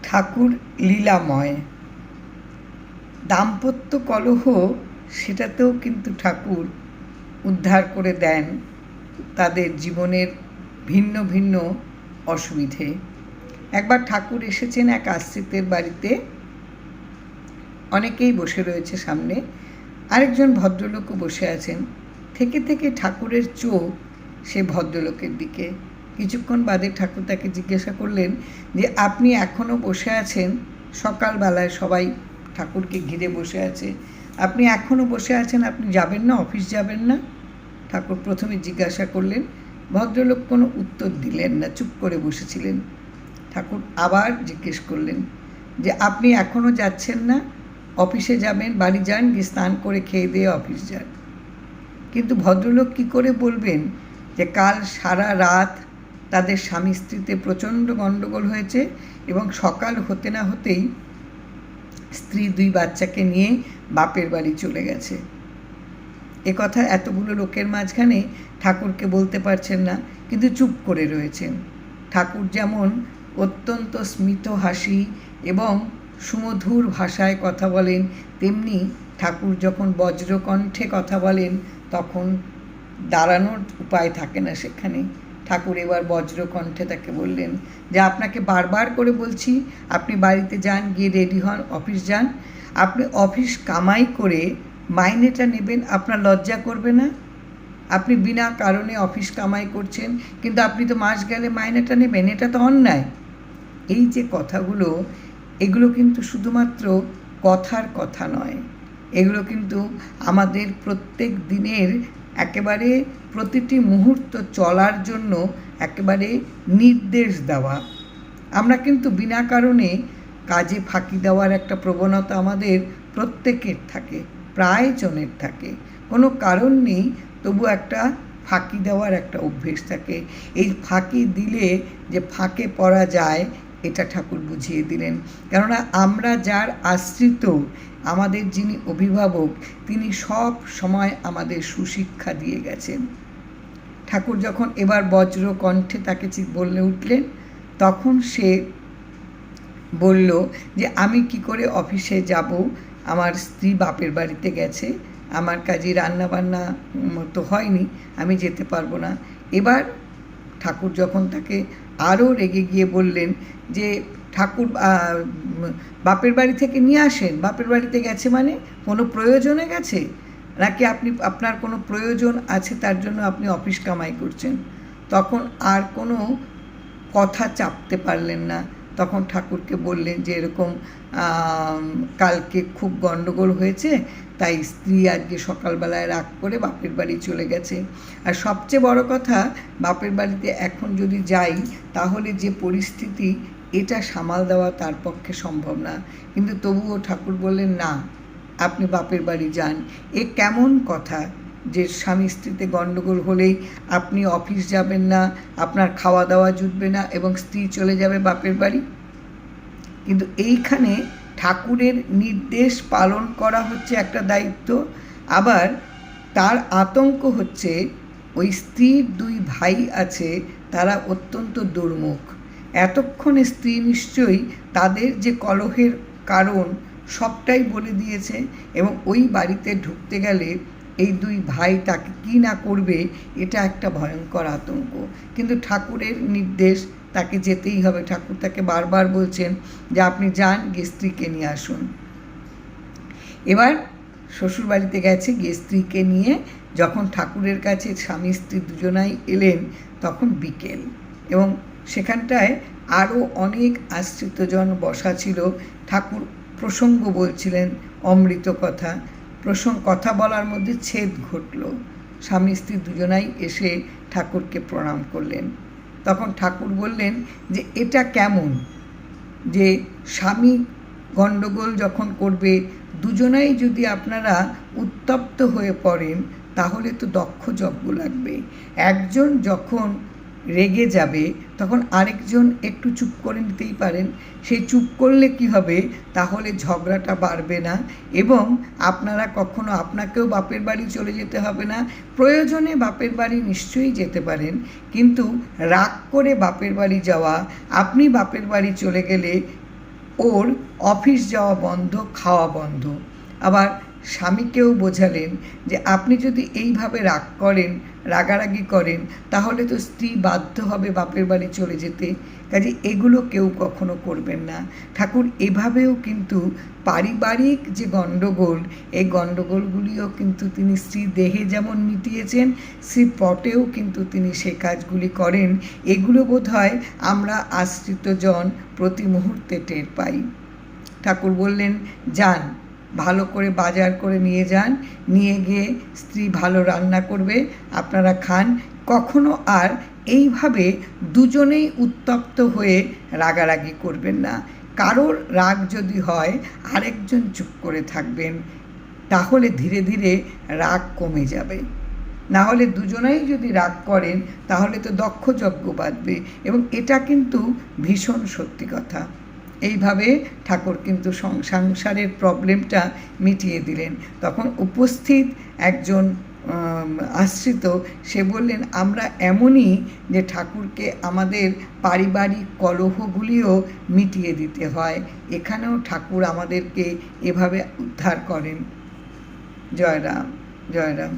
ঠাকুর লীলাময়। দাম্পত্য কলহ সেটাতেও কিন্তু ঠাকুর উদ্ধার করে দেন তাদের জীবনের ভিন্ন ভিন্ন অসুবিধে। একবার ঠাকুর এসেছেন এক আশ্রিতের বাড়িতে, অনেকেই বসে রয়েছে সামনে, আরেকজন ভদ্রলোকও বসে আছেন। থেকে থেকে ঠাকুরের চোখ সে ভদ্রলোকের দিকে। কিছুক্ষণ বাদে ঠাকুর তাকে জিজ্ঞাসা করলেন যে আপনি এখনও বসে আছেন? সকালবেলায় সবাই ঠাকুরকে ঘিরে বসে আছে, আপনি এখনও বসে আছেন, আপনি যাবেন না, অফিস যাবেন না? ঠাকুর প্রথমে জিজ্ঞাসা করলেন। ভদ্রলোক কোনো উত্তর দিলেন না, চুপ করে বসেছিলেন। ঠাকুর আবার জিজ্ঞেস করলেন যে আপনি এখনও যাচ্ছেন না? অফিসে যাবেন, বাড়ি যান, গিয়ে স্নান করে খেয়ে দিয়ে অফিস যান। কিন্তু ভদ্রলোক কী করে বলবেন যে কাল সারা রাত তাদের স্বামী স্ত্রীতে প্রচণ্ড গণ্ডগোল হয়েছে এবং সকাল হতে না হতেই স্ত্রী 2 বাচ্চাকে নিয়ে বাপের বাড়ি চলে গেছে। এ কথা এতগুলো লোকের মাঝখানে ঠাকুরকে বলতে পারছেন না, কিন্তু চুপ করে রয়েছেন। ঠাকুর যেমন অত্যন্ত স্মিত হাসি এবং সুমধুর ভাষায় কথা বলেন, তেমনি ঠাকুর যখন বজ্রকণ্ঠে কথা বলেন তখন দাঁড়ানোর উপায় থাকে না সেখানে। ঠাকুর এবার বজ্রকণ্ঠে তাকে বললেন যে আপনাকে বারবার করে বলছি আপনি বাড়িতে যান, গিয়ে রেডি হন, অফিস যান। আপনি অফিস কামাই করে মাইনেটা নেবেন, আপনার লজ্জা করবে না? আপনি বিনা কারণে অফিস কামাই করছেন, কিন্তু আপনি তো মাস গেলে মাইনেটা নেবেন, এটা তো অন্যায়। এই যে কথাগুলো, এগুলো কিন্তু শুধুমাত্র কথার কথা নয়, এগুলো কিন্তু আমাদের প্রত্যেক দিনের একেবারে প্রতিটি মুহূর্ত চলার জন্য একেবারে নির্দেশ দেওয়া। আমরা কিন্তু বিনা কারণে কাজে ফাঁকি দেওয়ার একটা প্রবণতা আমাদের প্রত্যেকের থাকে, প্রায় জনের থাকে। কোনো কারণ নেই, তবু একটা ফাঁকি দেওয়ার একটা অভ্যেস থাকে। এই ফাঁকি দিলে যে ফাঁকে পড়া যায়, এটা ঠাকুর বুঝিয়ে দিলেন। কেননা আমরা যার আশ্রিত, আমাদের যিনি অভিভাবক, তিনি সব সময় আমাদের সুশিক্ষা দিয়ে গেছেন। ঠাকুর যখন এবার বজ্র কণ্ঠে তাকে বলে উঠলেন, তখন সে বলল যে আমি কি করে অফিসে যাব, আমার স্ত্রী বাপের বাড়িতে গেছে, আমার কাজে রান্নাবান্না তো হয়নি, আমি যেতে পারবো না। এবার ঠাকুর যখন তাকে আরও রেগে গিয়ে বললেন যে ঠাকুর বাপের বাড়ি থেকে নিয়ে আসেন, বাপের বাড়িতে গেছে মানে কোনো প্রয়োজনে গেছে, নাকি আপনার কোনো প্রয়োজন আছে তার জন্য আপনি অফিস কামাই করছেন? তখন আর কোনো কথা চাপতে পারলেন না। তখন ঠাকুরকে বললেন যে এরকম কালকে খুব গণ্ডগোল হয়েছে, তাই স্ত্রী আজকে সকালবেলায় রাগ করে বাপের বাড়ি চলে গেছে। আর সবচেয়ে বড় কথা, বাপের বাড়িতে এখন যদি যাই তাহলে যে পরিস্থিতি, এটা সামাল দেওয়া তার পক্ষে সম্ভব না। কিন্তু তবুও ঠাকুর বললেন না, আপনি বাপের বাড়ি যান। এ কেমন কথা যে স্বামী স্ত্রীতে গণ্ডগোল হলেই আপনি অফিস যাবেন না, আপনার খাওয়া দাওয়া জুটবে না এবং স্ত্রী চলে যাবে বাপের বাড়ি? কিন্তু এইখানে ঠাকুরের নির্দেশ পালন করা হচ্ছে একটা দায়িত্ব, আবার তার আতঙ্ক হচ্ছে ওই স্ত্রীর 2 ভাই আছে, তারা অত্যন্ত দুর্মুখ। এতক্ষণে স্ত্রী নিশ্চয়ই তাদের যে কলহের কারণ সবটাই বলে দিয়েছে, এবং ওই বাড়িতে ঢুকতে গেলে এই 2 ভাই তাকে কী না করবে, এটা একটা ভয়ঙ্কর আতঙ্ক। কিন্তু ঠাকুরের নির্দেশ, তাকে যেতেই হবে। ঠাকুর তাকে বারবার বলছেন যে আপনি যান, গিয়ে স্ত্রীকে নিয়ে আসুন। এবার শ্বশুর বাড়িতে গেছে, গিয়ে স্ত্রীকে নিয়ে যখন ঠাকুরের কাছে স্বামী স্ত্রী দুজনাই এলেন, তখন বিকেল, এবং সেখানটায় আরও অনেক আশ্রিতজন বসা ছিল। ঠাকুর প্রসঙ্গ বলছিলেন, অমৃত কথা। কথা বলার মধ্যে ছেদ ঘটল। স্বামী স্ত্রী দুজনাই এসে ঠাকুরকে প্রণাম করলেন। তখন ঠাকুর বললেন যে এটা কেমন যে স্বামী গণ্ডগোল যখন করবে, দুজনাই যদি আপনারা উত্তপ্ত হয়ে পড়েন, তাহলে তো দক্ষ যজ্ঞ লাগবে। একজন যখন রেগে যাবে তখন আরেকজন একটু চুপ করে নিতেই পারেন। সেই চুপ করলে কি হবে, তাহলে ঝগড়াটা বাড়বে না, এবং আপনারা কখনো, আপনাকেও বাপের বাড়ি চলে যেতে হবে না। প্রয়োজনে বাপের বাড়ি নিশ্চয়ই যেতে পারেন, কিন্তু রাগ করে বাপের বাড়ি যাওয়া, আপনি বাপের বাড়ি চলে গেলে ওর অফিস যাওয়া বন্ধ, খাওয়া বন্ধ। আবার স্বামীকেও বোঝালেন যে আপনি যদি এইভাবে রাগ করেন, রাগারাগি করেন, তাহলে তো স্ত্রী বাধ্য হবে বাপের বাড়ি চলে যেতে। কাজে এগুলো কেউ কখনো করবেন না। ঠাকুর এভাবেও কিন্তু পারিবারিক যে গণ্ডগোল, এই গণ্ডগোলগুলিও কিন্তু তিনি স্ত্রী দেহে যেমন মিটিয়েছেন, স্ত্রী পটেও কিন্তু তিনি সে কাজগুলি করেন। এগুলো বোধহয় আমরা আশ্রিতজন প্রতি মুহূর্তে টের পাই। ঠাকুর বললেন, যান, ভালো করে বাজার করে নিয়ে যান, নিয়ে গিয়ে স্ত্রী ভালো রান্না করবে, আপনারা খান। কখনো আর এইভাবে দুজনেই উত্তপ্ত হয়ে রাগারাগি করবেন না। কারোর রাগ যদি হয়, আরেকজন চুপ করে থাকবেন, তাহলে ধীরে ধীরে রাগ কমে যাবে। না হলে দুজনেই যদি রাগ করেন, তাহলে তো দক্ষযজ্ঞ বাঁধবে, এবং এটা কিন্তু ভীষণ সত্যি কথা। এইভাবে ঠাকুর কিন্তু সংসারের প্রবলেমটা মিটিয়ে দিলেন। তখন উপস্থিত একজন আশ্রিত, সে বললেন, আমরা এমনই যে ঠাকুরকে আমাদের পারিবারিক কলহগুলিও মিটিয়ে দিতে হয়। এখানেও ঠাকুর আমাদেরকে এভাবে উদ্ধার করেন। জয় রাম, জয় রাম।